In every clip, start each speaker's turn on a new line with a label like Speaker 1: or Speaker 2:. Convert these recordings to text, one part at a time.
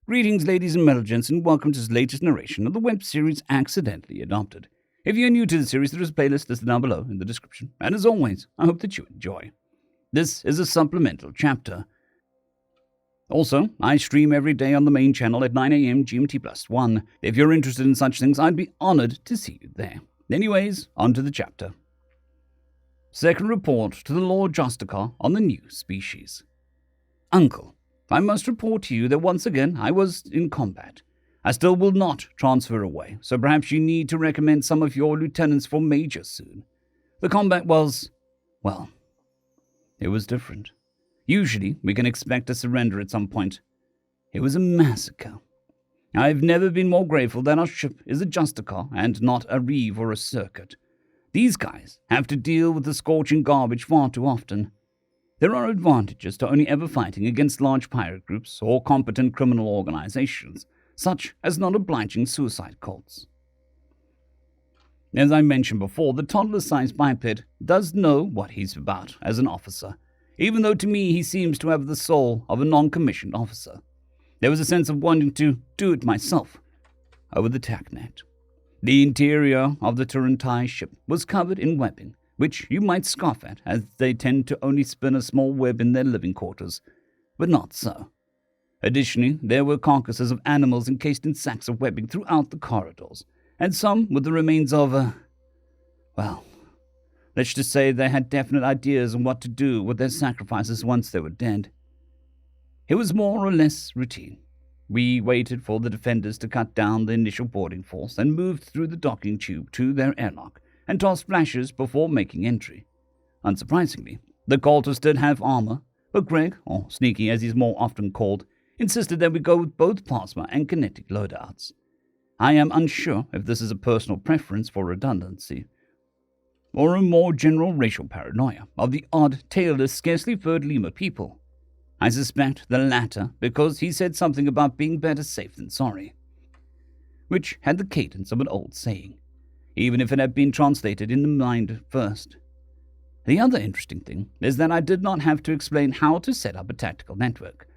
Speaker 1: Greetings, ladies and gents, and welcome to this latest narration of the web series Accidentally Adopted. If you're new to the series, there is a playlist listed down below in the description, and as always, I hope that you enjoy. This is a supplemental chapter. Also, I stream every day on the main channel at 9 AM GMT+1. If you're interested in such things, I'd be honored to see you there. Anyways, on to the chapter. Second report to the Lord Justicar on the new species. Uncle, I must report to you that once again I was in combat. I still will not transfer away, so perhaps you need to recommend some of your lieutenants for major soon. The combat was, well, it was different. Usually, we can expect a surrender at some point. It was a massacre. I've never been more grateful that our ship is a Justicar and not a reeve or a circuit. These guys have to deal with the scorching garbage far too often. There are advantages to only ever fighting against large pirate groups or competent criminal organizations, such as non-obliging suicide cults. As I mentioned before, the toddler-sized biped does know what he's about as an officer, even though to me he seems to have the soul of a non-commissioned officer. There was a sense of wanting to do it myself over the TACnet. The interior of the Turantai ship was covered in webbing, which you might scoff at, as they tend to only spin a small web in their living quarters, but not so. Additionally, there were carcasses of animals encased in sacks of webbing throughout the corridors, and some with the remains of well, let's just say they had definite ideas on what to do with their sacrifices once they were dead. It was more or less routine. We waited for the defenders to cut down the initial boarding force and moved through the docking tube to their airlock and tossed flashes before making entry. Unsurprisingly, the cultists did have armor, but Greg, or Sneaky as he's more often called, insisted that we go with both plasma and kinetic loadouts. I am unsure if this is a personal preference for redundancy, or a more general racial paranoia of the odd, tailless, scarcely furred lemur people. I suspect the latter because he said something about being better safe than sorry, which had the cadence of an old saying, even if it had been translated in the mind first. The other interesting thing is that I did not have to explain how to set up a tactical network.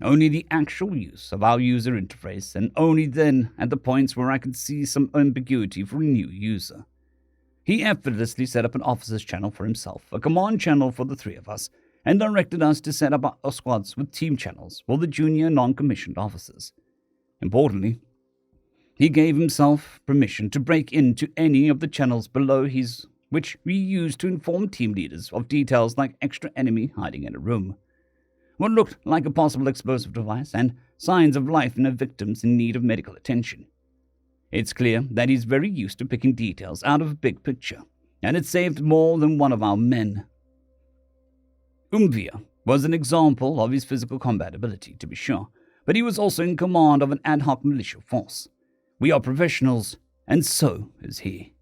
Speaker 1: Only the actual use of our user interface, and only then at the points where I could see some ambiguity for a new user. He effortlessly set up an officer's channel for himself, a command channel for the three of us, and directed us to set up our squads with team channels for the junior non-commissioned officers. Importantly, he gave himself permission to break into any of the channels below his, which we used to inform team leaders of details like extra enemy hiding in a room, what looked like a possible explosive device, and signs of life in a victims in need of medical attention. It's clear that he's very used to picking details out of a big picture, and it saved more than one of our men. Umvia was an example of his physical combat ability, to be sure, but he was also in command of an ad hoc militia force. We are professionals, and so is he.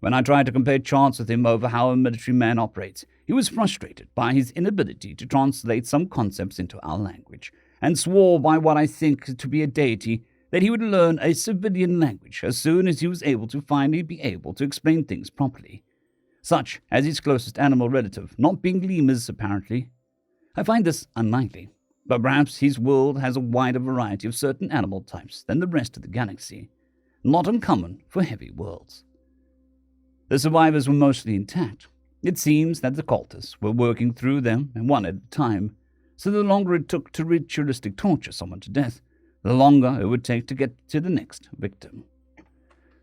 Speaker 1: When I tried to compare charts with him over how a military man operates, he was frustrated by his inability to translate some concepts into our language, and swore by what I think to be a deity that he would learn a civilian language as soon as he was able to finally be able to explain things properly, such as his closest animal relative not being lemurs, apparently. I find this unlikely, but perhaps his world has a wider variety of certain animal types than the rest of the galaxy, not uncommon for heavy worlds. The survivors were mostly intact. It seems that the cultists were working through them one at a time, so the longer it took to ritualistic torture someone to death, the longer it would take to get to the next victim.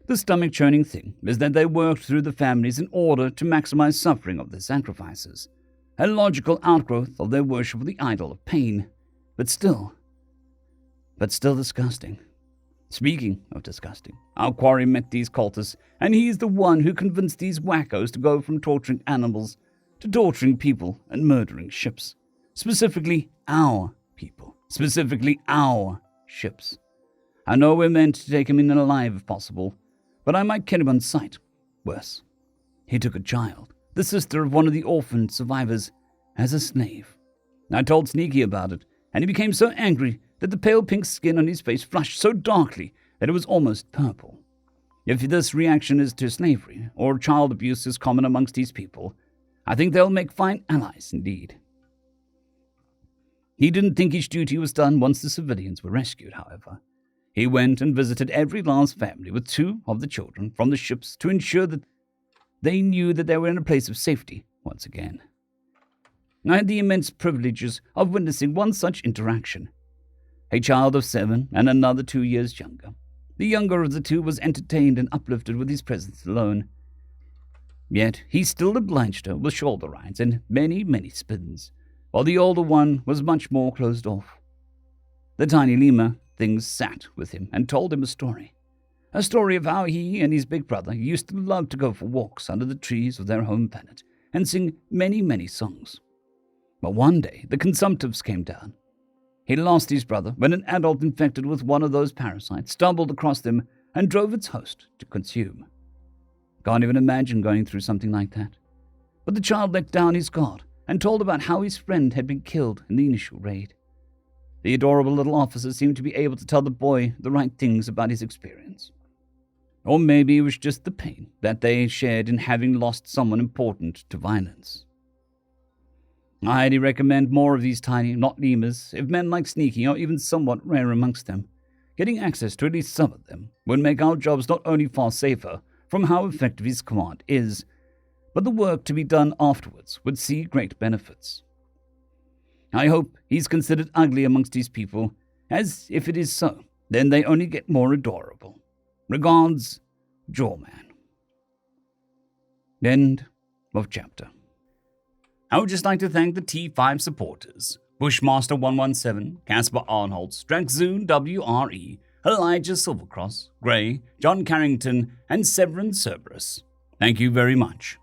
Speaker 1: The stomach-churning thing is that they worked through the families in order to maximize suffering of their sacrifices, a logical outgrowth of their worship of the idol of pain, but still disgusting. Speaking of disgusting, our quarry met these cultists, and he is the one who convinced these wackos to go from torturing animals to torturing people and murdering ships. Specifically, our people. Specifically, our ships. I know we're meant to take him in alive if possible, but I might kill him on sight. Worse, he took a child, the sister of one of the orphan survivors, as a slave. I told Sneaky about it, and he became so angry that the pale pink skin on his face flushed so darkly that it was almost purple. If this reaction is to slavery, or child abuse is common amongst these people, I think they'll make fine allies indeed. He didn't think his duty was done once the civilians were rescued, however. He went and visited every last family with 2 of the children from the ships to ensure that they knew that they were in a place of safety once again. I had the immense privileges of witnessing one such interaction. A child of 7 and another 2 years younger. The younger of the 2 was entertained and uplifted with his presence alone. Yet he still obliged her with shoulder rides and many, many spins, while the older one was much more closed off. The tiny lemur things sat with him and told him a story of how he and his big brother used to love to go for walks under the trees of their home planet and sing many, many songs. But one day the consumptives came down. He lost his brother when an adult infected with one of those parasites stumbled across them and drove its host to consume. Can't even imagine going through something like that. But the child let down his guard and told about how his friend had been killed in the initial raid. The adorable little officer seemed to be able to tell the boy the right things about his experience. Or maybe it was just the pain that they shared in having lost someone important to violence. I highly recommend more of these tiny, not lemurs, if men like sneaking are even somewhat rare amongst them. Getting access to at least some of them would make our jobs not only far safer from how effective his command is, but the work to be done afterwards would see great benefits. I hope he's considered ugly amongst these people, as if it is so, then they only get more adorable. Regards, Jawman. End of chapter. I would just like to thank the T5 supporters, Bushmaster117, Casper Arnholtz, Dragzoon W.R.E, Elijah Silvercross, Gray, Jon Creighton, and Sevaren Serberous. Thank you very much.